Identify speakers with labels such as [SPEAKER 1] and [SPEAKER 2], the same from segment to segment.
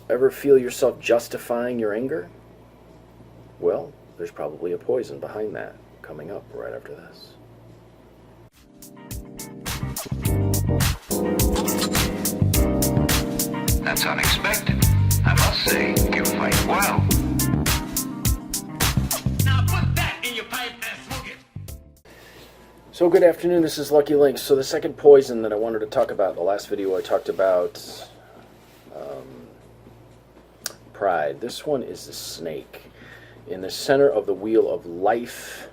[SPEAKER 1] Ever feel yourself justifying your anger? Well, there's probably a poison behind that, coming up right after this.
[SPEAKER 2] That's unexpected. I must say, you fight well.
[SPEAKER 3] Now put that in your pipe and smoke it.
[SPEAKER 1] So good afternoon, this is Lucky Links. So the second poison that I wanted to talk about, the last video I talked about pride. This one is the snake. In the center of the wheel of life,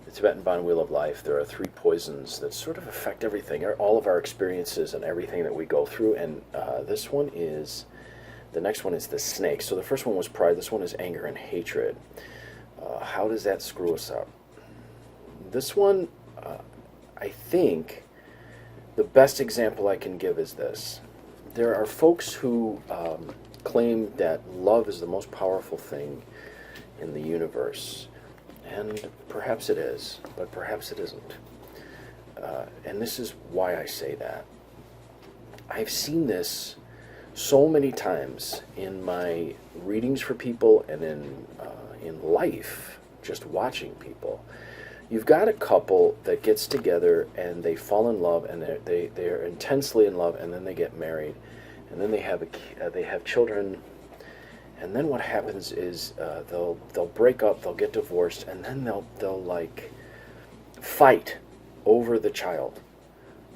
[SPEAKER 1] the Tibetan Bond Wheel of Life, there are three poisons that sort of affect everything, all of our experiences and everything that we go through. And the next one is the snake. So the first one was pride, this one is anger and hatred. How does that screw us up? This one, I think, the best example I can give is this. There are folks who claim that love is the most powerful thing in the universe. And perhaps it is, but perhaps it isn't. And this is why I say that. I've seen this so many times in my readings for people and in life, just watching people. You've got a couple that gets together and they fall in love and they're intensely in love, and then they get married, and then they have children, and then what happens is they'll break up, they'll get divorced, and then they'll like fight over the child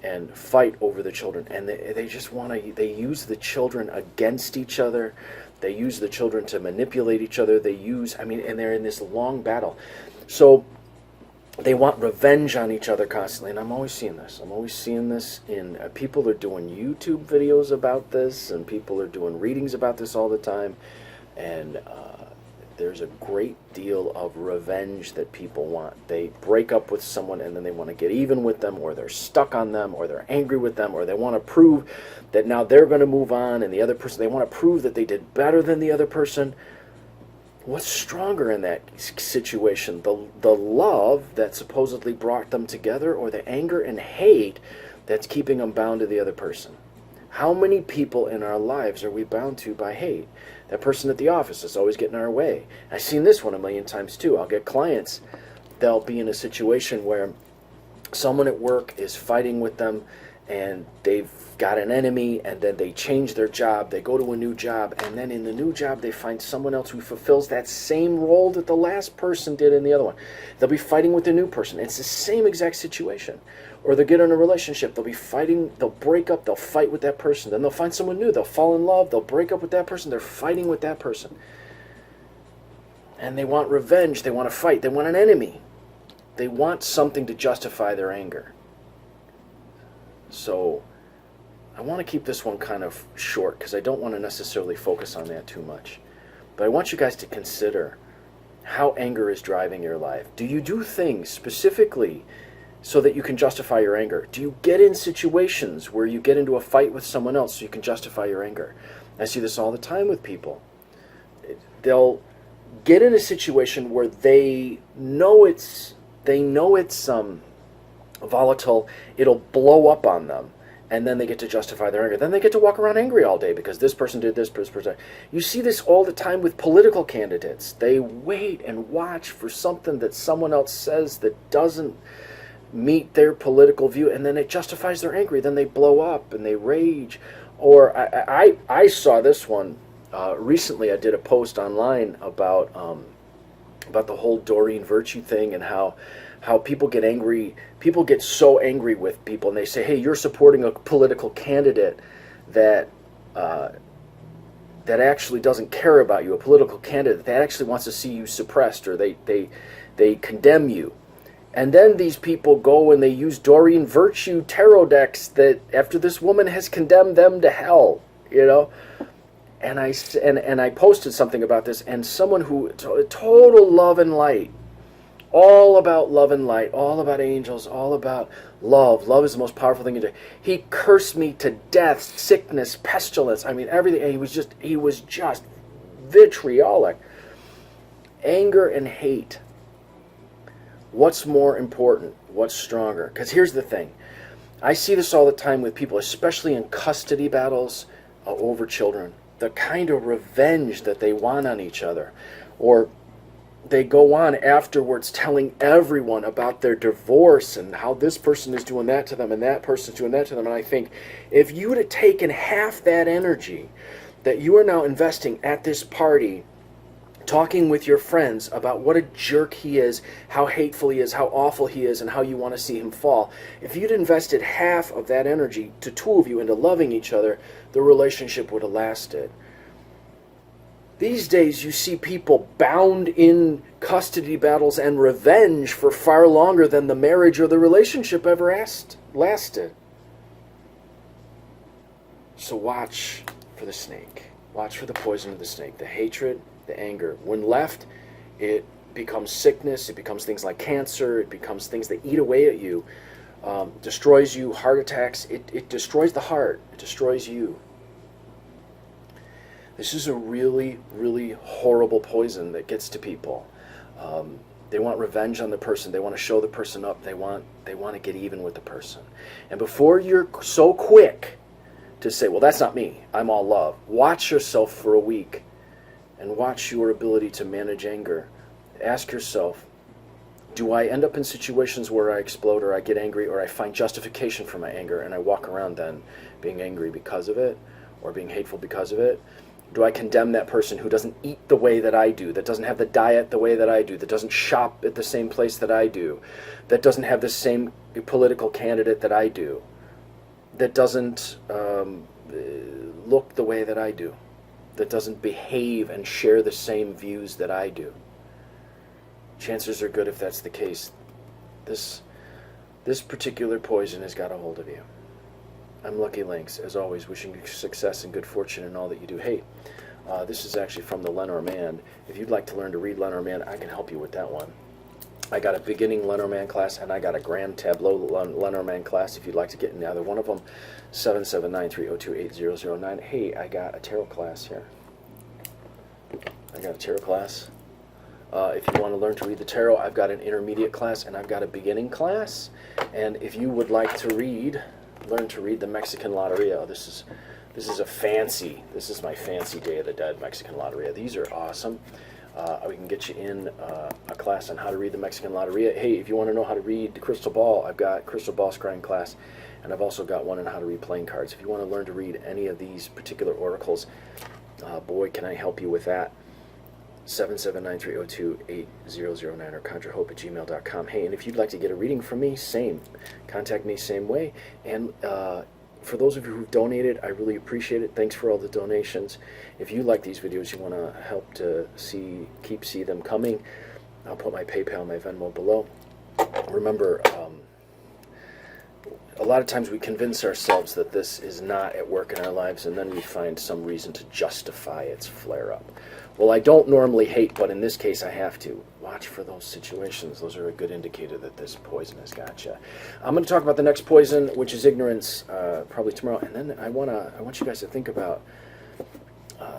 [SPEAKER 1] and fight over the children, and they just want to, they use the children against each other, they use the children to manipulate each other, and they're in this long battle. So they want revenge on each other constantly, and I'm always seeing this. I'm always seeing this in people are doing YouTube videos about this, and people are doing readings about this all the time, and there's a great deal of revenge that people want. They break up with someone, and then they want to get even with them, or they're stuck on them, or they're angry with them, or they want to prove that now they're going to move on, and the other person, they want to prove that they did better than the other person. What's stronger in that situation? The love that supposedly brought them together, or the anger and hate that's keeping them bound to the other person? How many people in our lives are we bound to by hate? That person at the office is always getting in our way. I've seen this one a million times too. I'll get clients, they'll be in a situation where someone at work is fighting with them, and they've got an enemy, and then they change their job, they go to a new job, and then in the new job they find someone else who fulfills that same role that the last person did in the other one. They'll be fighting with the new person. It's the same exact situation. Or they'll get in a relationship, they'll be fighting, they'll break up, they'll fight with that person, then they'll find someone new, they'll fall in love, they'll break up with that person, they're fighting with that person. And they want revenge, they want to fight, they want an enemy. They want something to justify their anger. So I want to keep this one kind of short because I don't want to necessarily focus on that too much. But I want you guys to consider how anger is driving your life. Do you do things specifically so that you can justify your anger? Do you get in situations where you get into a fight with someone else so you can justify your anger? I see this all the time with people. They'll get in a situation where they know it's volatile, it'll blow up on them, and then they get to justify their anger. Then they get to walk around angry all day because this person did this person. You see this all the time with political candidates. They wait and watch for something that someone else says that doesn't meet their political view, and then it justifies their anger. Then they blow up and they rage. Or I saw this one recently. I did a post online about the whole Doreen Virtue thing, and how people get angry. People get so angry with people, and they say, hey, you're supporting a political candidate that actually doesn't care about you, a political candidate that actually wants to see you suppressed, or they condemn you. And then these people go and they use Doreen Virtue tarot decks that after this woman has condemned them to hell, you know. And I posted something about this, and someone who total love and light, all about love and light, all about angels, all about love. Love is the most powerful thing you do. He cursed me to death, sickness, pestilence. I mean, everything. And he was just vitriolic. Anger and hate. What's more important? What's stronger? Because here's the thing. I see this all the time with people, especially in custody battles over children. the kind of revenge that they want on each other. Or they go on afterwards telling everyone about their divorce and how this person is doing that to them and that person is doing that to them. And I think if you would have taken half that energy that you are now investing at this party, talking with your friends about what a jerk he is, how hateful he is, how awful he is, and how you want to see him fall, if you'd invested half of that energy, to two of you, into loving each other, the relationship would have lasted. These days, you see people bound in custody battles and revenge for far longer than the marriage or the relationship ever lasted. So watch for the snake. Watch for the poison of the snake, the hatred, the anger. When left, it becomes sickness, it becomes things like cancer, it becomes things that eat away at you, destroys you, heart attacks. It destroys the heart, it destroys you. This is a really, really horrible poison that gets to people. They want revenge on the person. They want to show the person up. They want to get even with the person. And before you're so quick to say, well, that's not me, I'm all love, watch yourself for a week and watch your ability to manage anger. Ask yourself, do I end up in situations where I explode or I get angry or I find justification for my anger and I walk around then being angry because of it or being hateful because of it? Do I condemn that person who doesn't eat the way that I do, that doesn't have the diet the way that I do, that doesn't shop at the same place that I do, that doesn't have the same political candidate that I do, that doesn't look the way that I do, that doesn't behave and share the same views that I do? Chances are good, if that's the case, this particular poison has got a hold of you. I'm Lucky Links, as always, wishing you success and good fortune in all that you do. Hey, this is actually from the Lenormand. If you'd like to learn to read Lenormand, I can help you with that one. I got a beginning Lenormand class, and I got a grand tableau Lenormand class. If you'd like to get in either one of them, 779-302-8009. Hey, I got a tarot class here. If you want to learn to read the tarot, I've got an intermediate class, and I've got a beginning class. And if you would like to learn to read the Mexican Loteria. This is my fancy Day of the Dead Mexican Loteria. These are awesome. We can get you in a class on how to read the Mexican Loteria. Hey, if you want to know how to read the Crystal Ball, I've got Crystal Ball Scrying class, and I've also got one on how to read playing cards. If you want to learn to read any of these particular oracles, boy, can I help you with that. 779-302-8009 or conjurehope@gmail.com. Hey, and if you'd like to get a reading from me, same. Contact me same way. And for those of you who've donated, I really appreciate it. Thanks for all the donations. If you like these videos, you want to help to see them coming, I'll put my PayPal, my Venmo below. Remember, a lot of times we convince ourselves that this is not at work in our lives, and then we find some reason to justify its flare-up. Well, I don't normally hate, but in this case I have to. Watch for those situations. Those are a good indicator that this poison has got you. I'm going to talk about the next poison, which is ignorance, probably tomorrow. And then I want you guys to think about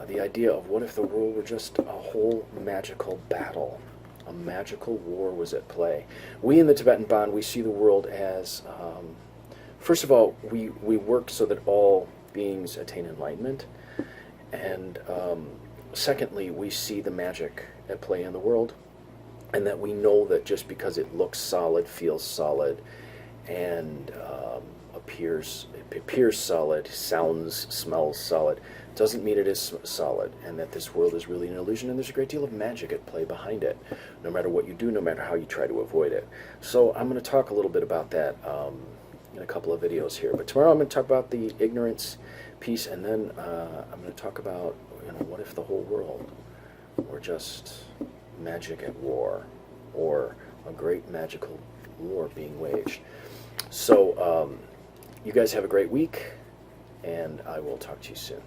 [SPEAKER 1] the idea of what if the world were just a whole magical battle. A magical war was at play. We in the Tibetan Bond, we see the world as, first of all, we work so that all beings attain enlightenment. And secondly, we see the magic at play in the world, and that we know that just because it looks solid, feels solid, and appears solid, sounds, smells solid, doesn't mean it is solid, and that this world is really an illusion, and there's a great deal of magic at play behind it, no matter what you do, no matter how you try to avoid it. So I'm going to talk a little bit about that in a couple of videos here. But tomorrow I'm going to talk about the ignorance piece, and then I'm going to talk about, what if the whole world were just magic at war, or a great magical war being waged. So you guys have a great week, and I will talk to you soon.